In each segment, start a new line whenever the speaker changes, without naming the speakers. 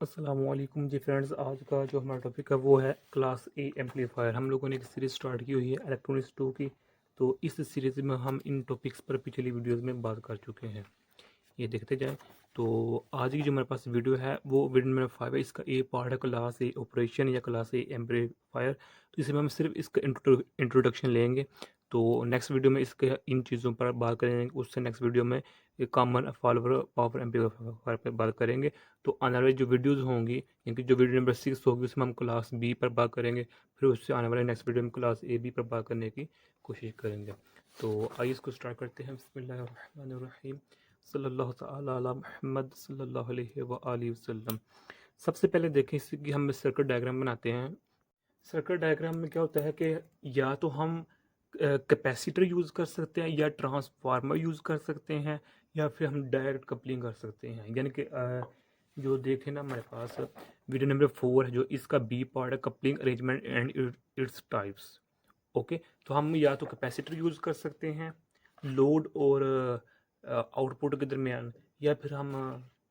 अस्सलामुअलैकुम जी फ्रेंड्स, आज का जो हमारा टॉपिक है वो है क्लास ए एम्पलीफायर। हम लोगों ने एक सीरीज़ स्टार्ट की हुई है इलेक्ट्रॉनिक्स 2 की। तो इस सीरीज़ में हम इन टॉपिक्स पर पिछली वीडियोस में बात कर चुके हैं, ये देखते जाएं। तो आज की जो हमारे पास वीडियो है वो वीडियो नंबर 5 है। इसका ए पार्ट है क्लास ए ऑपरेशन या क्लास ए एम्पलीफायर। तो इसमें हम सिर्फ इसका इंट्रोडक्शन लेंगे। तो नेक्स्ट वीडियो में इसके इन चीज़ों पर बात करेंगे। उससे नेक्स्ट वीडियो में एक कॉमन फॉलोवर पावर एम्पलीफायर पर बात करेंगे। तो आने वाली जो वीडियोज़ होंगी, यानी जो वीडियो नंबर 6 होगी, उसमें हम क्लास बी पर बात करेंगे। फिर उससे आने वाले नेक्स्ट वीडियो में क्लास ए बी पर बात करने की कोशिश करेंगे। तो आइए इसको स्टार्ट करते हैं। बिस्मिल्लाहिर्रहमानिर्रहीम। सल्लल्लाहु तआला अला मुहम्मद सल्लल्लाहु अलैहि व आलिहि वसल्लम। सबसे पहले देखें इसकी हम सर्किट डायग्राम बनाते हैं। सर्किट डायग्राम में क्या होता है कि या तो हम कैपेसिटर यूज़ कर सकते हैं, या ट्रांसफार्मर यूज़ कर सकते हैं, या फिर हम डायरेक्ट कपलिंग कर सकते हैं। यानी कि जो देखें ना, हमारे पास वीडियो नंबर 4 है, जो इसका बी पार्ट है, coupling arrangement and its types. Okay, तो हम या तो कैपेसिटर यूज़ कर सकते हैं लोड और आउटपुट के दरमियान, या फिर हम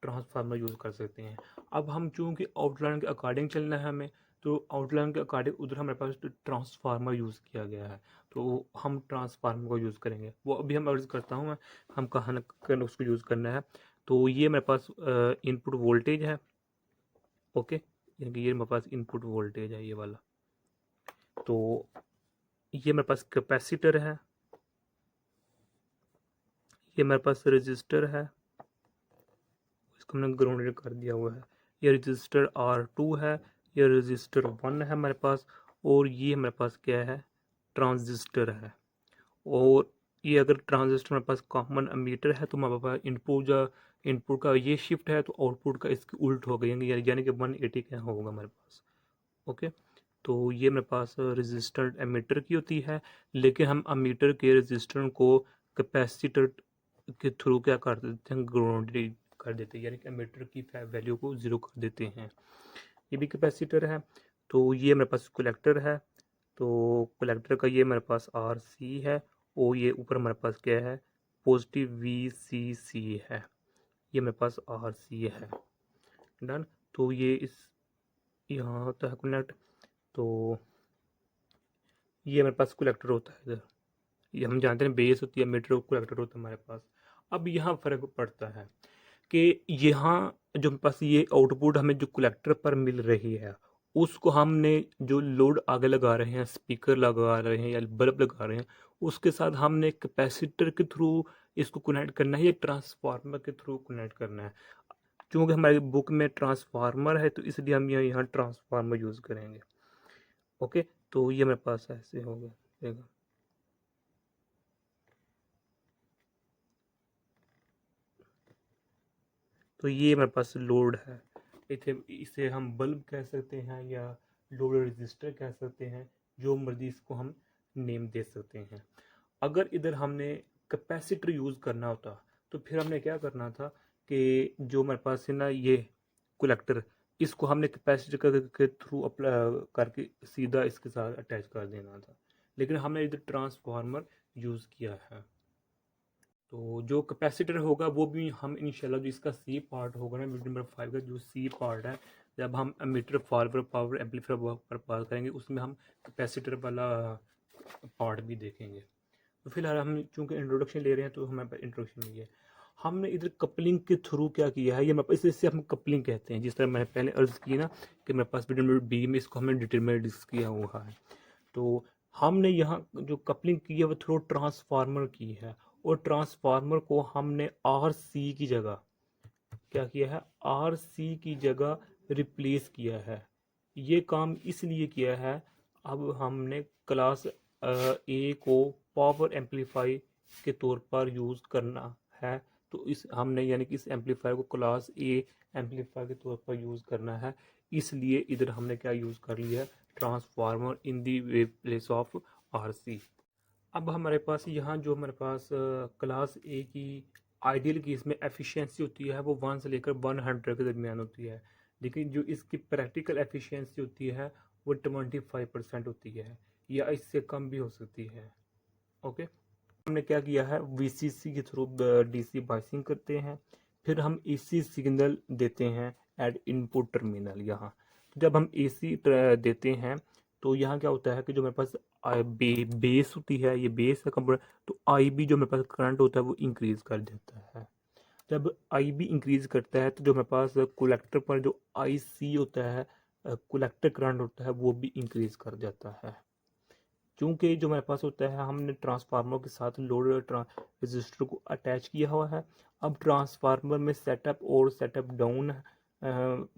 ट्रांसफार्मर यूज़ कर सकते हैं। अब हम चूँकि आउटलाइन के अकॉर्डिंग चलना है हमें, तो आउटलाइन के अकॉर्डिंग उधर हमारे पास ट्रांसफार्मर यूज़ किया गया है, तो हम ट्रांसफार्मर को यूज़ करेंगे। वो अभी हम अर्ज करता हूँ मैं, हम कहाँ उसको यूज़ करना है। तो ये मेरे पास इनपुट वोल्टेज है। ओके, यानी कि ये मेरे पास इनपुट वोल्टेज है, ये वाला। तो ये मेरे पास कैपेसिटर है, ये मेरे पास रजिस्टर है, इसको हमने ग्राउंडेड कर दिया हुआ है। ये रजिस्टर R2 है, ये रजिस्टर 1 है हमारे पास, और ये हमारे पास क्या है, ट्रांजिस्टर है। और ये अगर ट्रांजिस्टर हमारे पास कॉमन अमीटर है, तो हमारे पास इनपुट का ये शिफ्ट है, तो आउटपुट का इसकी उल्ट हो गई, यानी कि 180 क्या होगा हमारे पास। ओके, तो ये मेरे पास रजिस्टर एमीटर की होती है, लेकिन हम अमीटर के रजिस्टर को कैपेसिटर के थ्रू क्या कर देते हैं, ग्राउंडेड कर देते हैं, यानी कि एमीटर की वैल्यू को ज़ीरो कर देते हैं। ये भी कैपेसिटर है। तो ये मेरे पास कलेक्टर है, तो कलेक्टर का ये मेरे पास RC है, और ये ऊपर हमारे पास क्या है, पॉजिटिव VCC है। ये मेरे पास RC है। डन। तो ये इस यहाँ होता है कनेक्ट। तो ये मेरे पास कलेक्टर होता है इधर। ये हम जानते हैं बेस होती है, मीटर कलेक्टर होता है हमारे पास। अब यहाँ फ़र्क पड़ता है कि यहाँ जो मेरे पास ये आउटपुट हमें जो कलेक्टर पर मिल रही है, उसको हमने जो लोड आगे लगा रहे हैं, स्पीकर लगा रहे हैं या बल्ब लगा रहे हैं, उसके साथ हमने कैपेसिटर के थ्रू इसको कनेक्ट करना है या ट्रांसफार्मर के थ्रू कनेक्ट करना है। क्योंकि हमारी बुक में ट्रांसफार्मर है, तो इसलिए हम यहाँ ट्रांसफार्मर यूज़ करेंगे। ओके, तो ये मेरे पास ऐसे हो गया। तो ये मेरे पास लोड है, इसे इसे हम बल्ब कह सकते हैं या लोड रजिस्टर कह सकते हैं, जो मर्जी इसको हम नेम दे सकते हैं। अगर इधर हमने कैपेसिटर यूज़ करना होता, तो फिर हमने क्या करना था कि जो मेरे पास है ना ये कलेक्टर, इसको हमने कैपेसिटर के थ्रू अप्लाई करके सीधा इसके साथ अटैच कर देना था, लेकिन हमने इधर ट्रांसफार्मर यूज़ किया है। तो जो कैपेसिटर होगा वो भी हम इंशाल्लाह, जो इसका सी पार्ट होगा ना वीडियो नंबर 5 का जो सी पार्ट है, जब हम मीटर फॉरवर्ड पावर एम्पलीफायर पर बात करेंगे, उसमें हम कैपेसिटर वाला पार्ट भी देखेंगे। तो फिलहाल हम चूंकि इंट्रोडक्शन ले रहे हैं, तो हमारे पास इंट्रोडक्शन नहीं है। हमने इधर कपलिंग के थ्रू क्या किया है, ये मेरे पास इससे हम कपलिंग कहते हैं। जिस तरह मैंने पहले अर्ज की ना कि मेरे पास वीडियो नंबर बी में इसको हमने डिटरमिनेट किया हुआ है। तो हमने यहाँ जो कपलिंग की है वो थ्रू ट्रांसफार्मर की है, और ट्रांसफार्मर को हमने RC की जगह क्या किया है, RC की जगह रिप्लेस किया है। ये काम इसलिए किया है, अब हमने क्लास A को पावर एम्पलीफाई के तौर पर यूज़ करना है। तो इस हमने यानी कि इस एम्पलीफायर को क्लास A एम्पलीफायर के तौर पर यूज़ करना है, इसलिए इधर हमने क्या यूज़ कर लिया है, transformer in the place of RC। अब हमारे पास यहाँ जो हमारे पास क्लास ए की आइडियल की इसमें एफिशिएंसी होती है, वो 1 से लेकर 100 के दरमियान होती है, लेकिन जो इसकी प्रैक्टिकल एफिशिएंसी होती है वो 25% होती है, या इससे कम भी हो सकती है। ओके, हमने क्या किया है, VCC के थ्रू DC बाइसिंग करते हैं, फिर हम AC सिग्नल देते हैं एट इनपुट टर्मिनल। यहाँ तो जब हम AC देते हैं तो यहाँ क्या होता है कि जो मेरे पास बेस होती है, ये बेस है कंपोनेंट, तो IB जो मेरे पास करंट होता है वो इंक्रीज कर जाता है। जब IB इंक्रीज करता है तो जो मेरे पास कलेक्टर पर जो IC होता है, कलेक्टर करंट होता है, वो भी इंक्रीज कर जाता है। क्योंकि जो मेरे पास होता है, हमने ट्रांसफार्मर के साथ लोड रजिस्टर को अटैच किया हुआ है। अब ट्रांसफार्मर में सेटअप और सेटअप डाउन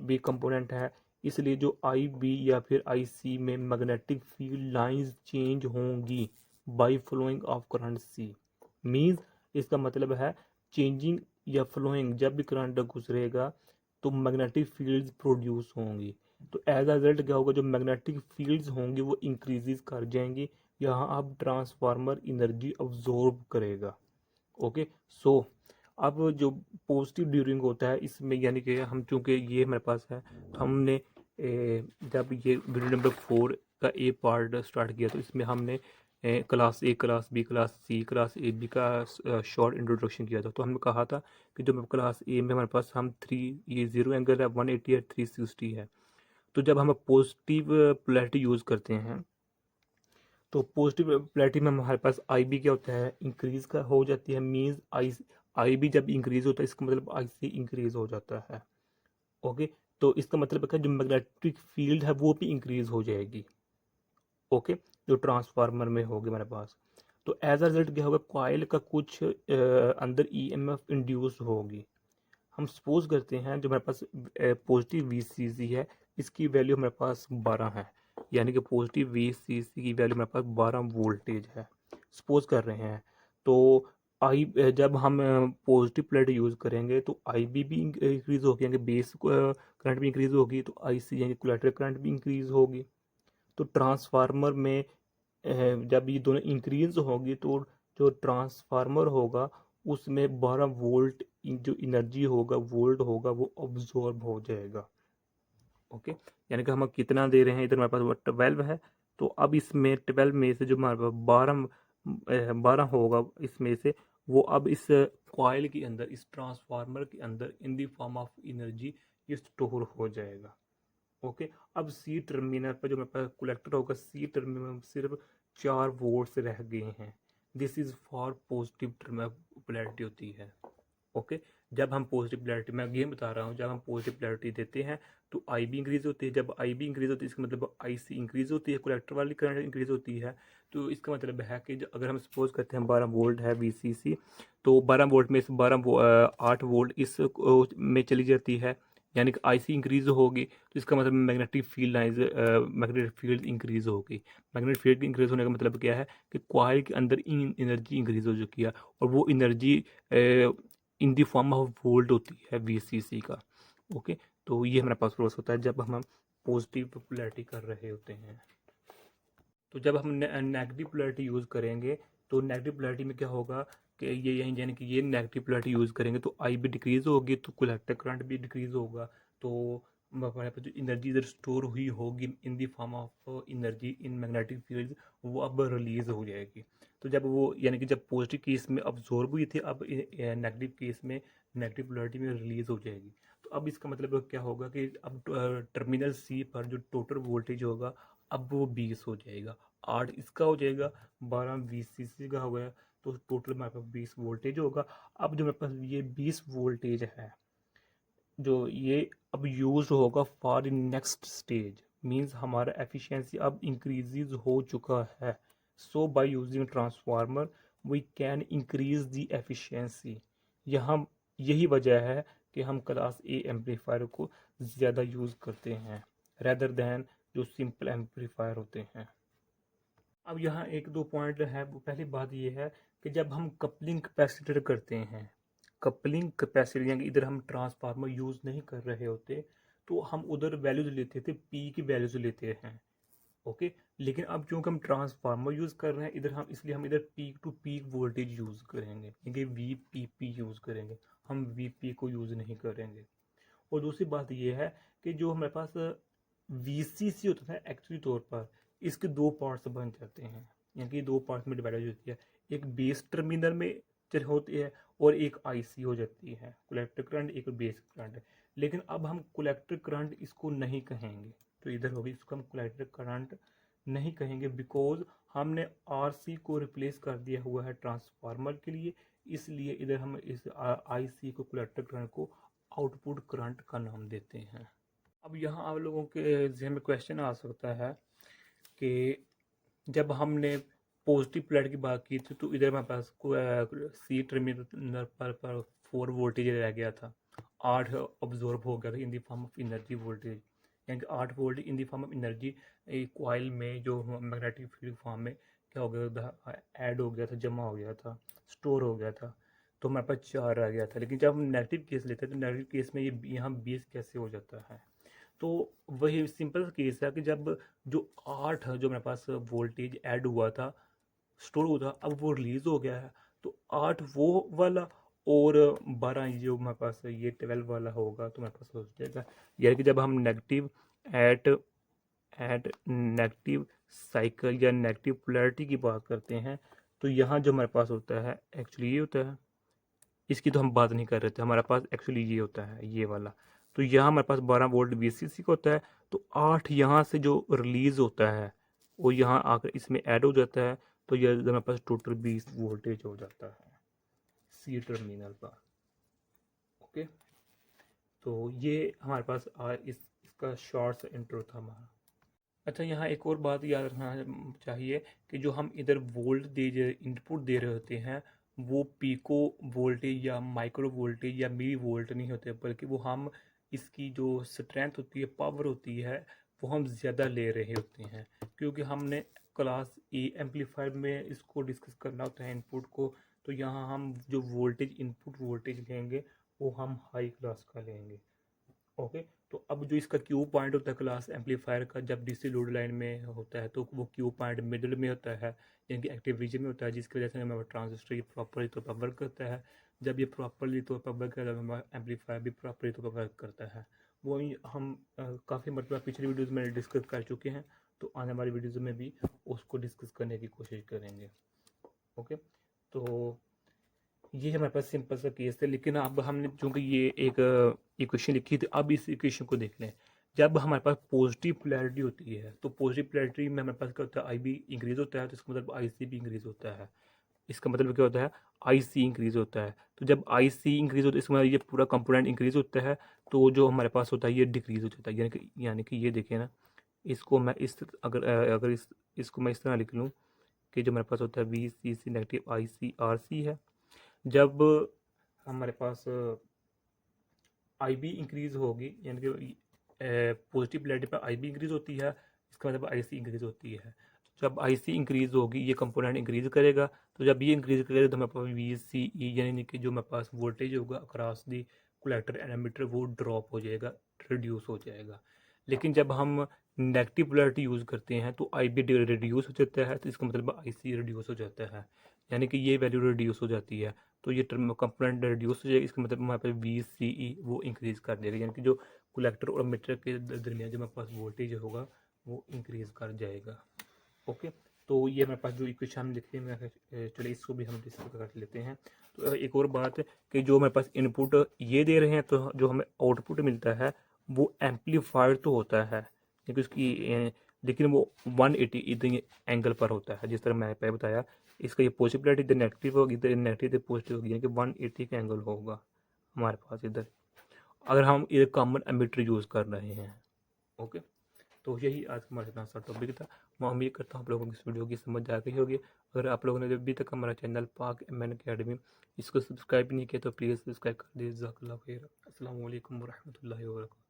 भी कंपोनेंट है, इसलिए जो IB या फिर IC में मैग्नेटिक फील्ड लाइंस चेंज होंगी by flowing of current C। Means इसका मतलब है चेंजिंग या फ्लोइंग, जब भी करंट गुजरेगा तो मैग्नेटिक फील्ड्स प्रोड्यूस होंगी। तो एज अ रिजल्ट क्या होगा, जो मैग्नेटिक फील्ड्स होंगी वो इंक्रीजेस कर जाएंगी। यहाँ अब ट्रांसफार्मर एनर्जी अब्जॉर्ब करेगा। ओके, सो अब जो पॉजिटिव ड्यूरिंग होता है इसमें, यानी कि हम चूंकि ये हमारे पास है, तो हमने जब ये वीडियो नंबर 4 का A पार्ट स्टार्ट किया तो इसमें हमने class A, class B, class C, class AB का शॉर्ट इंट्रोडक्शन किया था। तो हमने कहा था कि जो क्लास A में हमारे पास हम 3, ये 0 एंगल है, 180 है, 360 है। तो जब हम पॉजिटिव पोलैरिटी यूज़ करते हैं तो पॉजिटिव पोलैरिटी में हमारे पास IB क्या होता है, इंक्रीज का हो जाती है। मीन्स IB जब इंक्रीज होता है इसका मतलब IC इंक्रीज हो जाता है। ओके, तो इसका मतलब है जो मैग्नेटिक फील्ड है वो भी इंक्रीज हो जाएगी। ओके, जो ट्रांसफार्मर में होगी हमारे पास। तो एज अ रिजल्ट क्या होगा, कॉइल का कुछ अंदर EMF इंड्यूस होगी। हम सपोज करते हैं जो हमारे पास पॉजिटिव VCC है, इसकी वैल्यू हमारे पास 12 है, यानी कि पॉजिटिव VCC की वैल्यू हमारे पास 12 वोल्टेज है, सपोज कर रहे हैं। तो जब हम पॉजिटिव प्लेट यूज़ करेंगे तो IB भी इंक्रीज होगी, यानी बेस करंट भी इंक्रीज होगी, तो IC यानी कोलेक्टर करंट भी इंक्रीज होगी। तो ट्रांसफार्मर में जब ये दोनों इंक्रीज होगी तो जो ट्रांसफार्मर होगा उसमें 12 वोल्ट जो एनर्जी होगा, वोल्ट होगा, वो ऑब्जॉर्ब हो जाएगा। ओके, यानी कि हम कितना दे रहे हैं, इधर हमारे पास 12 है, तो अब इसमें 12 में से जो हमारे पास 12 होगा इसमें से, वो अब इस कॉइल के अंदर, इस ट्रांसफार्मर के अंदर in the form of energy ये स्टोर हो जाएगा। ओके, अब C टर्मिनल पर जो मेरे पास कलेक्टर होगा, C टर्मिनल में सिर्फ 4 वोल्ट्स रह गए हैं। This is for positive polarity होती है। ओके, जब हम पॉजिटिव पोलैरिटी, मैं अगेन बता रहा हूँ, जब हम पॉजिटिव पोलैरिटी देते हैं तो IB इंक्रीज होती है। जब IB इंक्रीज होती है इसका मतलब IC इंक्रीज होती है, कलेक्टर वाली करंट इंक्रीज होती है। तो इसका मतलब है कि अगर हम सपोज करते हैं 12 वोल्ट है VCC, तो 12 वोल्ट में से 8 वोल्ट इस में चली जाती है, यानी कि IC इंक्रीज होगी, तो इसका मतलब magnetic field lines, magnetic field increase होगी। मैग्नेटिक फील्ड इंक्रीज होने का मतलब क्या है कि कॉइल के अंदर एनर्जी इंक्रीज हो चुकी है, और वो energy in the form of volt होती है VCC का। ओके, तो ये हमारे पास प्रोसेस होता है जब हम पॉजिटिव पोलैरिटी कर रहे होते हैं। तो जब हम नेगेटिव पोलैरिटी यूज़ करेंगे तो नेगेटिव पोलैरिटी में क्या होगा कि ये यही, यानी कि ये नेगेटिव पोलैरिटी यूज़ करेंगे तो IB डिक्रीज होगी, तो कलेक्टर करंट भी डिक्रीज होगा। तो हमारे पास जो एनर्जी इधर स्टोर हुई होगी in the form of energy in magnetic field, वो अब रिलीज हो जाएगी। तो जब वो, यानी कि जब पॉजिटिव केस में अब्जॉर्ब हुई थी, अब नेगेटिव केस में नेगेटिव पोलैरिटी में रिलीज हो जाएगी। तो अब इसका मतलब क्या होगा कि अब टर्मिनल C पर जो टोटल वोल्टेज होगा अब वो 20 हो जाएगा, 8 इसका हो जाएगा, 12 VCC का हो गया, तो टोटल हमारे पास 20 वोल्टेज होगा। अब जो मेरे पास ये 20 वोल्टेज है, जो ये अब यूज होगा for in next stage, means हमारा एफिशिएंसी अब इंक्रीज हो चुका है। So by using transformer we can increase the efficiency. यहाँ यही वजह है कि हम क्लास A एम्पलीफायर को ज़्यादा यूज़ करते हैं रेदर देन जो सिंपल एम्पलीफायर होते हैं। अब यहाँ एक दो पॉइंट है, वो पहली बात ये है कि जब हम कपलिंग कैपेसिटर करते हैं, कपलिंग कैपेसिटर यानी इधर हम ट्रांसफार्मर यूज़ नहीं कर रहे होते, तो हम उधर वैल्यूज लेते थे, P की वैल्यूज लेते हैं। ओके, लेकिन अब चूंकि हम ट्रांसफार्मर यूज़ कर रहे हैं इधर, हम इसलिए हम इधर peak to peak voltage use करेंगे, यानी VPP यूज़ करेंगे, हम VP को यूज़ नहीं करेंगे। और दूसरी बात ये है कि जो हमारे पास VCC होता है एक्चुअली तौर पर, इसके दो पार्ट्स बन जाते हैं, यानी कि दो पार्ट्स में डिवाइड हो जाती है। एक बेस टर्मिनल में चल होती है और एक IC हो जाती है, कलेक्टर करंट, एक बेस करंट। लेकिन अब हम कलेक्टर करंट इसको नहीं कहेंगे, तो इधर होगी इसको हम कलेक्टर करंट नहीं कहेंगे, बिकॉज हमने आरसी को रिप्लेस कर दिया हुआ है ट्रांसफार्मर के लिए, इसलिए इधर हम इस आईसी को कलेक्टर करंट को आउटपुट करंट का नाम देते हैं। अब यहाँ आप लोगों के ज़हन में क्वेश्चन आ सकता है कि जब हमने पॉजिटिव प्लेट की बात की थी तो इधर हमारे पास सी टर्मिनल पर 4 वोल्टेज रह गया था, 8 ऑब्जॉर्ब हो गया था in the form of energy voltage, यानी कि 8 volt in the form of energy coil में जो मैग्नेटिक फील्ड फॉर्म में क्या हो गया था, ऐड हो गया था, जमा हो गया था, स्टोर हो गया था, तो हमारे पास 4 रह गया था। लेकिन जब हम नेगेटिव केस लेते हैं तो नेगेटिव केस में ये यहाँ बेस कैसे हो जाता है, तो वही सिंपल केस है कि जब जो 8 जो मेरे पास वोल्टेज ऐड हुआ था, स्टोर हुआ था, अब वो रिलीज हो गया है, तो 8 वो वाला और 12 जो मेरे पास ये 12 वाला होगा, तो मेरे पास हो जाएगा। यानी कि जब हम negative at at negative cycle या नेगेटिव पोलैरिटी की बात करते हैं, तो यहाँ जो हमारे पास होता है एक्चुअली ये होता है, इसकी तो हम बात नहीं कर रहे थे, हमारे पास एक्चुअली ये होता है ये वाला, तो यहाँ हमारे पास 12 वोल्ट VCC का होता है, तो 8 यहाँ से जो रिलीज होता है वो यहाँ आकर इसमें ऐड हो जाता है, तो ये हमारे पास टोटल 20 वोल्टेज हो जाता है सी टर्मिनल पर। ओके, तो ये हमारे पास इसका शॉर्ट सा इंट्रो था हमारा। अच्छा, यहाँ एक और बात याद रखना चाहिए कि जो हम इधर वोल्टेज इनपुट दे रहे होते हैं वो पीको वोल्टेज या माइक्रो वोल्टेज या मिली वोल्ट नहीं होते, बल्कि वो हम इसकी जो स्ट्रेंथ होती है, पावर होती है, वो हम ज़्यादा ले रहे होते हैं, क्योंकि हमने क्लास ए एम्पलीफायर में इसको डिस्कस करना होता है इनपुट को, तो यहाँ हम जो वोल्टेज इनपुट वोल्टेज लेंगे वो हम हाई क्लास का लेंगे। ओके, तो अब जो इसका क्यू पॉइंट होता है क्लास एम्पलीफायर का, जब डीसी लोड लाइन में होता है तो वो क्यू पॉइंट मिडिल में होता है, यानी कि एक्टिव रीजन में होता है, जिसकी वजह से हमारा ट्रांजिस्टर ये प्रॉपरली तौर पर वर्क करता है। जब ये प्रॉपरली तौर पर वर्क करता है हमारा एम्पलीफायर भी प्रॉपरली तौर पर वर्क करता है। वो हम काफ़ी मतलब पिछली वीडियोज़ में डिस्कस कर चुके हैं, तो आने वाली वीडियोज़ में भी उसको डिस्कस करने की कोशिश करेंगे। ओके, तो ये हमारे पास सिंपल सा केस है, लेकिन अब हमने चूंकि ये एक इक्वेशन लिखी थी, अब इस इक्वेशन को देख लें। जब हमारे पास पॉजिटिव पोलैरिटी होती है तो पॉजिटिव पोलैरिटी में हमारे पास क्या होता है, आई बी इंक्रीज होता है, तो इसका मतलब आई सी भी इंक्रीज होता है। इसका मतलब क्या होता है, आई सी इंक्रीज होता है, तो जब आई सी इंक्रीज होता है इसका मतलब ये पूरा कंपोनेंट इंक्रीज होता है, तो जो हमारे पास होता है ये डिक्रीज हो जाता है। यानी कि ये देखिए ना, इसको मैं अगर इसको मैं इस तरह लिख लूँ कि जो हमारे पास होता है VCC नेगेटिव IC RC है। जब हमारे पास आई बी इंक्रीज होगी, यानी कि पॉजिटिव पोलैरिटी पर आई बी इंक्रीज होती है, इसका मतलब आई सी इंक्रीज होती है। जब आई सी इंक्रीज होगी ये कंपोनेंट इंक्रीज करेगा, तो जब ये इंक्रीज करेगा तो हमारे पास VCE यानी कि जो हमारे पास वोल्टेज होगा across the collector and emitter वो ड्रॉप हो जाएगा, रिड्यूस हो जाएगा। लेकिन जब हम नेगेटिव पोलैरिटी यूज़ करते हैं तो आई बी रिड्यूस हो जाता है, तो इसका मतलब आई सी रिड्यूस हो जाता है, यानी कि ये वैल्यू रिड्यूस हो जाती है, तो ये टर्म कंपोनेंट रिड्यूस हो जाएगा। इसका मतलब हमारे पास VCE वो इंक्रीज कर देगा, यानी कि जो कलेक्टर और मीटर के दरमियान जो हमारे पास वोल्टेज होगा वो इंक्रीज कर जाएगा। ओके, तो ये हमारे पास जो इक्वेशन हम लिखते हैं, चलिए इसको भी हम डिस्कस कर लेते हैं। तो एक और बात है कि जो हमारे पास इनपुट ये दे रहे हैं, तो जो हमें आउटपुट मिलता है वो एम्पलीफायर तो होता है, क्योंकि उसकी लेकिन वो 180 इतने एंगल पर होता है, जिस तरह मैंने पहले बताया। इसका ये पॉजिटिव पोलैरिटी इधर नेगेटिव होगी, इधर नेगेटिव इधर पॉजिटिव होगी, यानी कि 180 का एंगल होगा हमारे पास इधर, अगर हम इधर कॉमन एमीटर यूज़ कर रहे हैं। ओके, तो यही आज हमारा इतना सा टॉपिक था। मैं उम्मीद करता हूँ आप लोगों को इस वीडियो की समझ आ गई होगी। अगर आप लोगों ने अभी तक हमारा चैनल पाक MN अकेडमी इसको सब्सक्राइब नहीं किया तो प्लीज़ सब्सक्राइब कर दीजिए। जज़ाकल्लाह खैर। अस्सलाम वालेकुम वरहमतुल्लाहि वबरकातुहू।